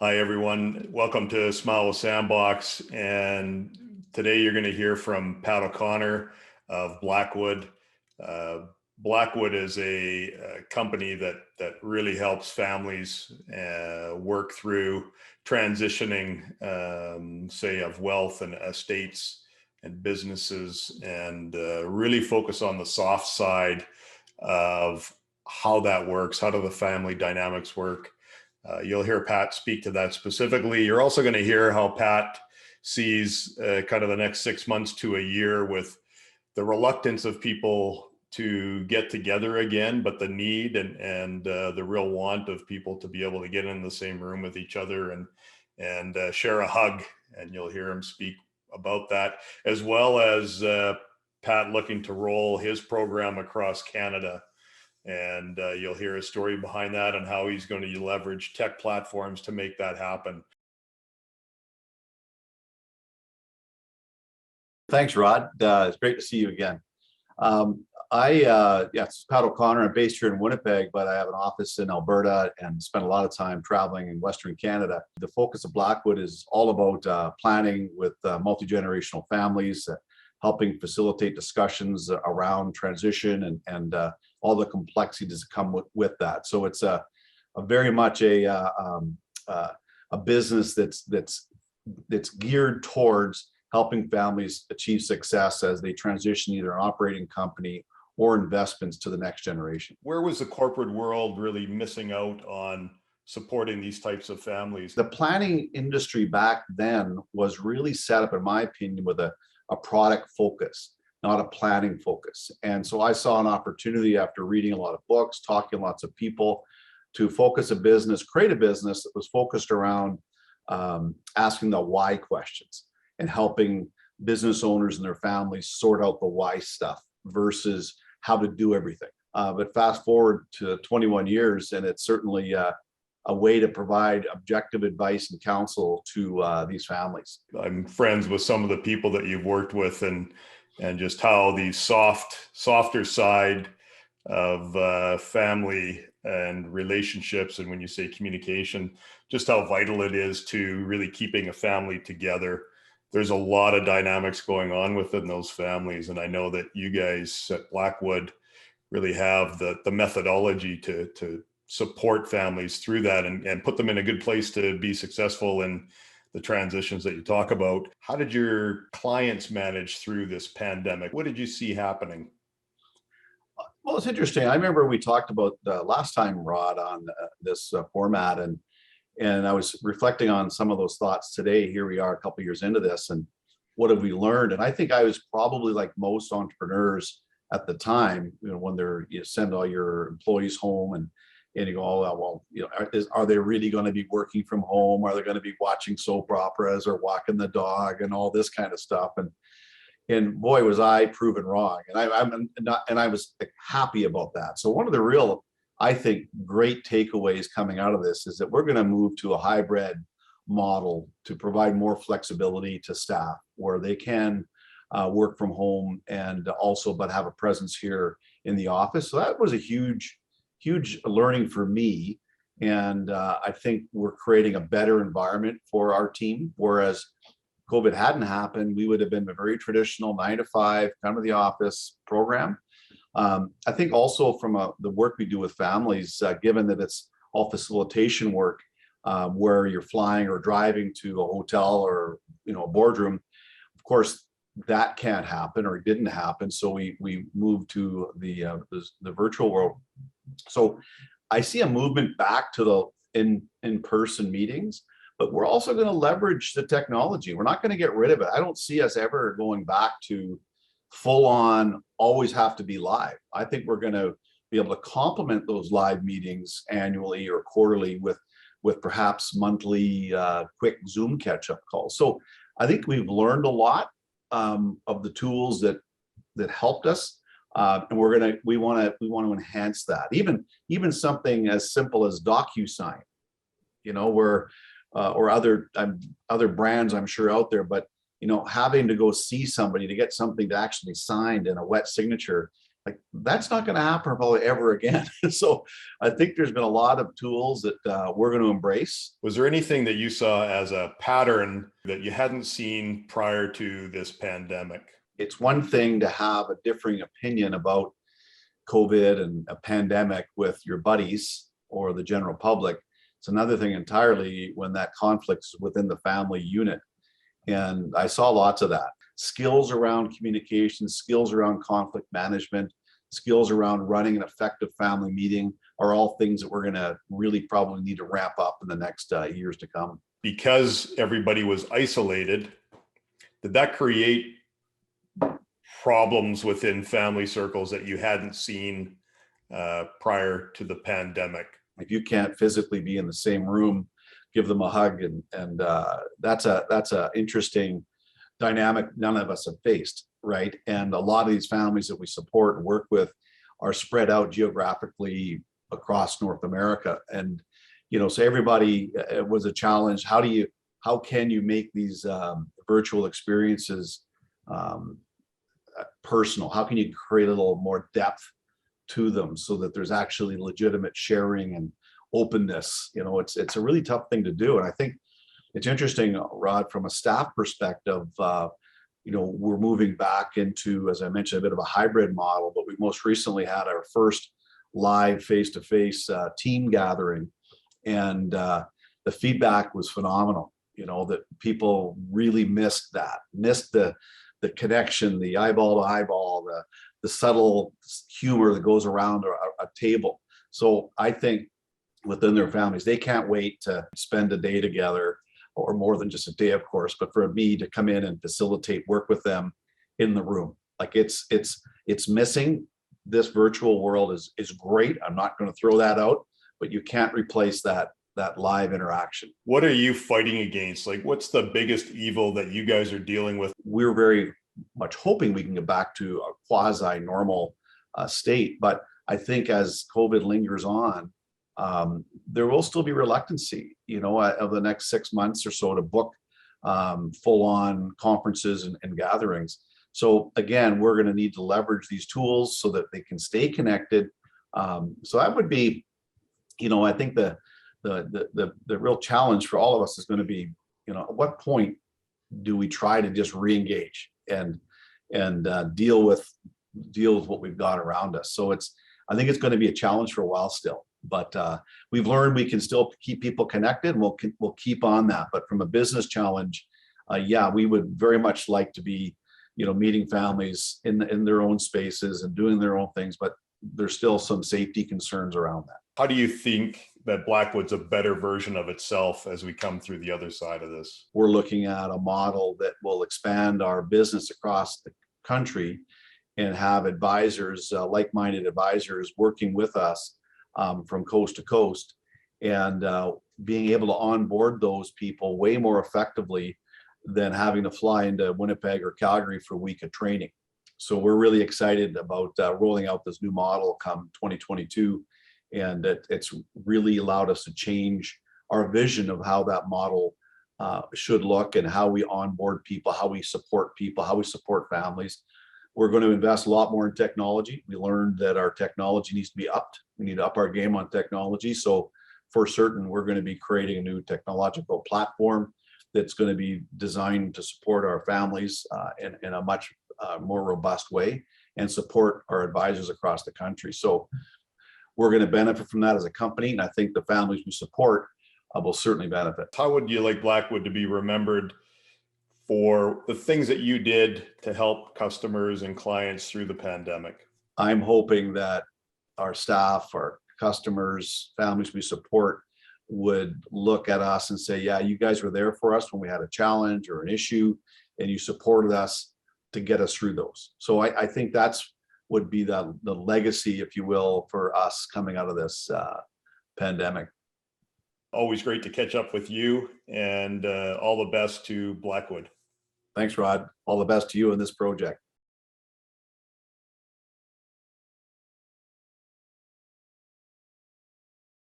Hi, everyone. Welcome to Smile with Sandbox. And today you're going to hear from Pat OConnor of Blackwood. Uh, Blackwood is a company that really helps families work through transitioning, say, of wealth and estates and businesses, and really focus on the soft side of how that works. How do the family dynamics work? You'll hear Pat speak to that specifically. You're also going to hear how Pat sees kind of the next 6 months to a year with the reluctance of people to get together again, but the need and the real want of people to be able to get in the same room with each other and share a hug. And you'll hear him speak about that, as well as Pat looking to roll his program across Canada. And you'll hear a story behind that and how he's going to leverage tech platforms to make that happen. Thanks, Rod. It's great to see you again. It's Pat OConnor. I'm based here in Winnipeg, but I have an office in Alberta and spend a lot of time traveling in Western Canada. The focus of Blackwood is all about planning with multi-generational families, helping facilitate discussions around transition and all the complexities that come with that. So it's a very much a business that's geared towards helping families achieve success as they transition either an operating company or investments to the next generation. Where was the corporate world really missing out on supporting these types of families? The planning industry back then was really set up, in my opinion, with a product focus, not a planning focus. And so I saw an opportunity after reading a lot of books, talking to lots of people, to focus a business, create a business that was focused around asking the why questions and helping business owners and their families sort out the why stuff versus how to do everything. But fast forward to 21 years, and it's certainly a way to provide objective advice and counsel to these families. I'm friends with some of the people that you've worked with, and just how the softer side of family and relationships, and when you say communication, just how vital it is to really keeping a family together. There's a lot of dynamics going on within those families, and I know that you guys at Blackwood really have the methodology to support families through that and put them in a good place to be successful in the transitions that you talk about. How did your clients manage through this pandemic? What did you see happening? Well, it's interesting. I remember we talked about last time, Rod, on this format, and I was reflecting on some of those thoughts today. Here we are a couple of years into this, and what have we learned? And I think I was probably like most entrepreneurs at the time, when you send all your employees home and you go, oh, well, are they really going to be working from home? Are they going to be watching soap operas or walking the dog and all this kind of stuff? And boy, was I proven wrong. And I was happy about that. So one of the real, I think, great takeaways coming out of this is that we're going to move to a hybrid model to provide more flexibility to staff where they can work from home and also but have a presence here in the office. So that was a huge learning for me. And I think we're creating a better environment for our team. Whereas COVID hadn't happened, we would have been a very traditional 9 to 5, come to the office program. I think also from the work we do with families, given that it's all facilitation work, where you're flying or driving to a hotel or a boardroom, of course, that can't happen or didn't happen. So we moved to the virtual world. So I see a movement back to the in-person meetings, but we're also going to leverage the technology. We're not going to get rid of it. I don't see us ever going back to full on, always have to be live. I think we're going to be able to complement those live meetings annually or quarterly with perhaps monthly quick Zoom catch-up calls. So I think we've learned a lot of the tools that helped us, and we want to enhance that. Even something as simple as DocuSign, where or other brands I'm sure out there, but having to go see somebody to get something to actually signed in a wet signature Like that's not going to happen probably ever again. So I think there's been a lot of tools that we're going to embrace. Was there anything that you saw as a pattern that you hadn't seen prior to this pandemic? It's one thing to have a differing opinion about COVID and a pandemic with your buddies or the general public. It's another thing entirely when that conflict is within the family unit. And I saw lots of that. Skills around communication, skills around conflict management, skills around running an effective family meeting are all things that we're going to really probably need to ramp up in the next years to come. Because everybody was isolated, did that create problems within family circles that you hadn't seen prior to the pandemic? If you can't physically be in the same room, give them a hug, and that's a interesting dynamic none of us have faced, right? And a lot of these families that we support and work with are spread out geographically across North America, and so everybody, it was a challenge. How can you make these virtual experiences personal? How can you create a little more depth to them so that there's actually legitimate sharing and openness? It's a really tough thing to do. And I think it's interesting, Rod, from a staff perspective, we're moving back into, as I mentioned, a bit of a hybrid model, but we most recently had our first live face-to-face team gathering. And the feedback was phenomenal, that people really missed the connection, the eyeball to eyeball, the subtle humor that goes around a table. So I think within their families, they can't wait to spend a day together, or more than just a day, of course, but for me to come in and facilitate work with them in the room. Like it's missing. This virtual world is great. I'm not going to throw that out, but you can't replace that live interaction. What are you fighting against? Like, what's the biggest evil that you guys are dealing with? We're very much hoping we can get back to a quasi-normal state, but I think as COVID lingers on, there will still be reluctancy, of the next 6 months or so to book full-on conferences and gatherings. So again, we're going to need to leverage these tools so that they can stay connected. So that would be, I think the real challenge for all of us is going to be, at what point do we try to just re-engage and deal with what we've got around us? So I think it's going to be a challenge for a while still, but we've learned we can still keep people connected, and we'll keep on that. But from a business challenge, we would very much like to be, meeting families in their own spaces and doing their own things, but there's still some safety concerns around that. How do you think that Blackwood's a better version of itself as we come through the other side of this? We're looking at a model that will expand our business across the country and have advisors, like-minded advisors, working with us from coast to coast, and being able to onboard those people way more effectively than having to fly into Winnipeg or Calgary for a week of training. So we're really excited about rolling out this new model come 2022. And it's really allowed us to change our vision of how that model should look, and how we onboard people, how we support people, how we support families. We're going to invest a lot more in technology. We learned that our technology needs to be upped. We need to up our game on technology. So for certain, we're going to be creating a new technological platform that's going to be designed to support our families in a much more robust way, and support our advisors across the country. So we're going to benefit from that as a company, and I think the families we support will certainly benefit. How would you like Blackwood to be remembered for the things that you did to help customers and clients through the pandemic? I'm hoping that our staff, our customers, families we support would look at us and say, yeah, you guys were there for us when we had a challenge or an issue, and you supported us to get us through those. So I think that's would be the legacy, if you will, for us coming out of this pandemic. Always great to catch up with you, and all the best to Blackwood. Thanks, Rod. All the best to you in this project.